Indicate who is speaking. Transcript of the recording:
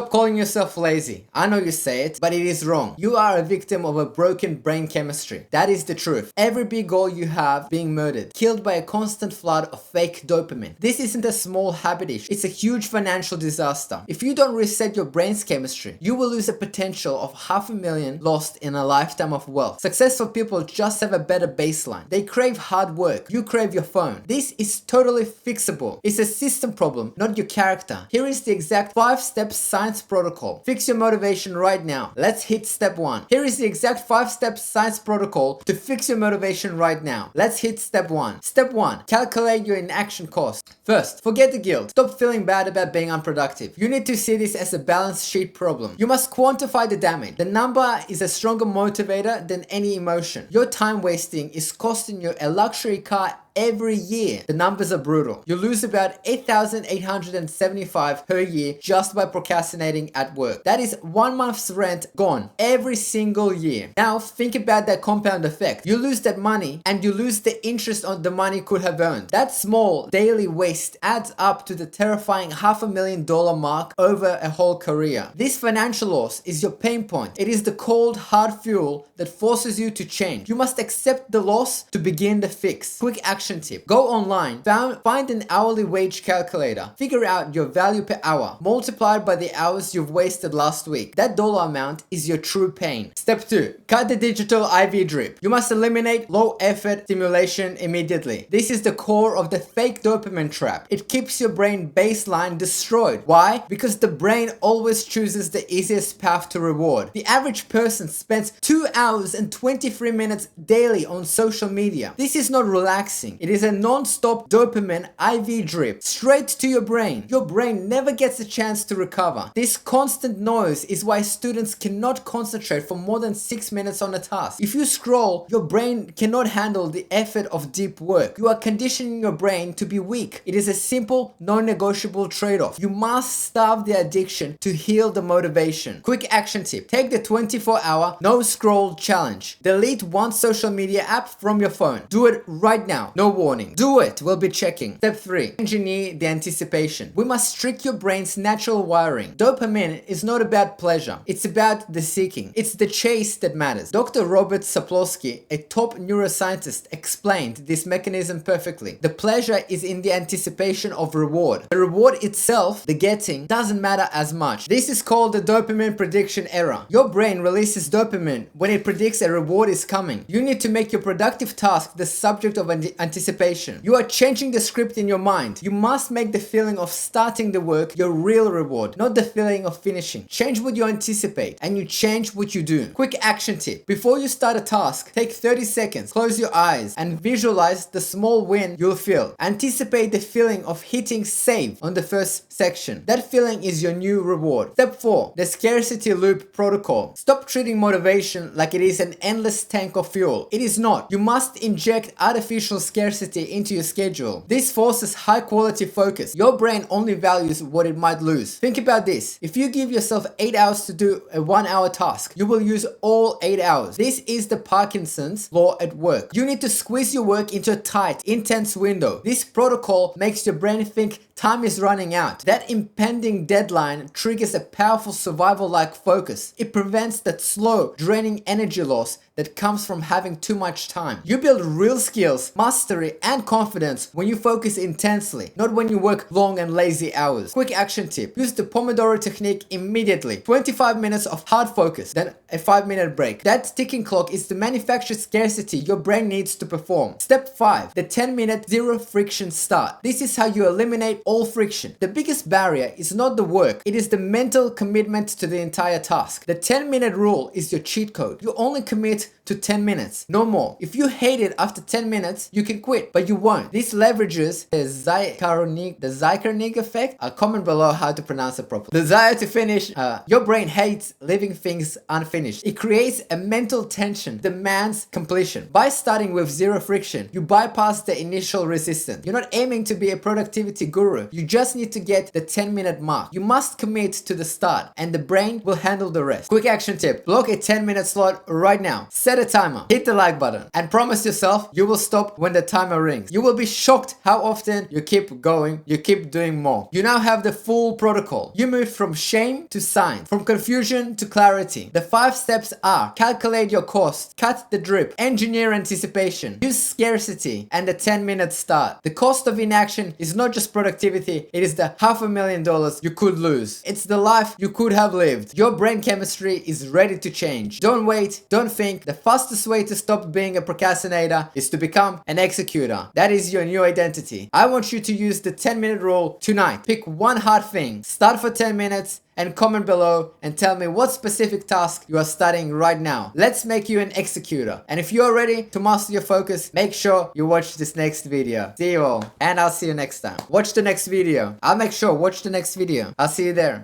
Speaker 1: Stop calling yourself lazy. I know you say it, but it is wrong. You are a victim of a broken brain chemistry. That is the truth. Every big goal you have being murdered, killed by a constant flood of fake dopamine. This isn't a small habit issue. It's a huge financial disaster. If you don't reset your brain's chemistry, you will lose a potential of $500,000 lost in a lifetime of wealth. Successful people just have a better baseline. They crave hard work. You crave your phone. This is totally fixable. It's a system problem, not your character. Here is the exact 5-step science protocol. Fix your motivation right now. Let's hit step 1. Here is the exact 5-step science protocol to fix your motivation right now. Let's hit step 1. Step 1. Calculate your inaction cost. First, forget the guilt. Stop feeling bad about being unproductive. You need to see this as a balance sheet problem. You must quantify the damage. The number is a stronger motivator than any emotion. Your time wasting is costing you a luxury car every year. The numbers are brutal. You lose about $8,875 per year just by procrastinating at work. That is 1 month's rent gone every single year. Now think about that compound effect. You lose that money and you lose the interest on the money could have earned. That small daily waste adds up to the terrifying $500,000 mark over a whole career. This financial loss is your pain point. It is the cold, hard fuel that forces you to change. You must accept the loss to begin the fix. Quick action tip. Go online, find an hourly wage calculator, figure out your value per hour, multiplied by the hours you've wasted last week. That dollar amount is your true pain. Step 2. Cut the digital IV drip. You must eliminate low effort stimulation immediately. This is the core of the fake dopamine trap. It keeps your brain baseline destroyed. Why? Because the brain always chooses the easiest path to reward. The average person spends 2 hours and 23 minutes daily on social media. This is not relaxing. It is a non-stop dopamine IV drip straight to your brain. Your brain never gets a chance to recover. This constant noise is why students cannot concentrate for more than 6 minutes on a task. If you scroll, your brain cannot handle the effort of deep work. You are conditioning your brain to be weak. It is a simple, non-negotiable trade-off. You must starve the addiction to heal the motivation. Quick action tip. Take the 24-hour no scroll challenge. Delete one social media app from your phone. Do it right now. No warning. Do it. We'll be checking. Step 3. Engineer the anticipation. We must trick your brain's natural wiring. Dopamine is not about pleasure. It's about the seeking. It's the chase that matters. Dr. Robert Sapolsky, a top neuroscientist, explained this mechanism perfectly. The pleasure is in the anticipation of reward. The reward itself, the getting, doesn't matter as much. This is called the dopamine prediction error. Your brain releases dopamine when it predicts a reward is coming. You need to make your productive task the subject of anticipation. You are changing the script in your mind. You must make the feeling of starting the work your real reward, not the feeling of finishing. Change what you anticipate and you change what you do. Quick action tip. Before you start a task, take 30 seconds, close your eyes and visualize the small win you'll feel. Anticipate the feeling of hitting save on the first section. That feeling is your new reward. Step 4. The scarcity loop protocol. Stop treating motivation like it is an endless tank of fuel. It is not. You must inject artificial scarcity into your schedule. This forces high quality focus. Your brain only values what it might lose. Think about this. If you give yourself 8 hours to do a 1-hour task, you will use all 8 hours. This is the Parkinson's law at work. You need to squeeze your work into a tight, intense window. This protocol makes your brain think time is running out. That impending deadline triggers a powerful survival-like focus. It prevents that slow, draining energy loss that comes from having too much time. You build real skills, mastery, and confidence when you focus intensely, not when you work long and lazy hours. Quick action tip. Use the Pomodoro technique immediately. 25 minutes of hard focus, then a 5-minute break. That ticking clock is the manufactured scarcity your brain needs to perform. Step 5. The 10-minute zero friction start. This is how you eliminate all friction. The biggest barrier is not the work, it is the mental commitment to the entire task. The 10-minute rule is your cheat code. You only commit to 10 minutes, no more. If you hate it after 10 minutes, you can quit, but you won't. This leverages the Zeigarnik effect. Comment below how to pronounce it properly. Desire to finish. Your brain hates leaving things unfinished. It creates a mental tension, demands completion. By starting with zero friction, you bypass the initial resistance. You're not aiming to be a productivity guru. You just need to get the 10-minute mark. You must commit to the start, and the brain will handle the rest. Quick action tip. Block a 10-minute slot right now. Set a timer. Hit the like button and promise yourself you will stop when the timer rings. You will be shocked how often you keep going, you keep doing more. You now have the full protocol. You move from shame to sign, from confusion to clarity. The 5 steps are: calculate your cost, cut the drip, engineer anticipation, use scarcity, and the 10-minute start. The cost of inaction is not just productivity, it is the $500,000 you could lose. It's the life you could have lived. Your brain chemistry is ready to change. Don't wait, don't think. The fastest way to stop being a procrastinator is to become an executor. That is your new identity. I want you to use the 10-minute rule tonight. Pick one hard thing, start for 10 minutes, and comment below and tell me what specific task you are studying right now. Let's make you an executor. And if you are ready to master your focus, make sure you watch this next video. See you all, and I'll see you next time. Watch the next video. I'll make sure, watch the next video. I'll see you there.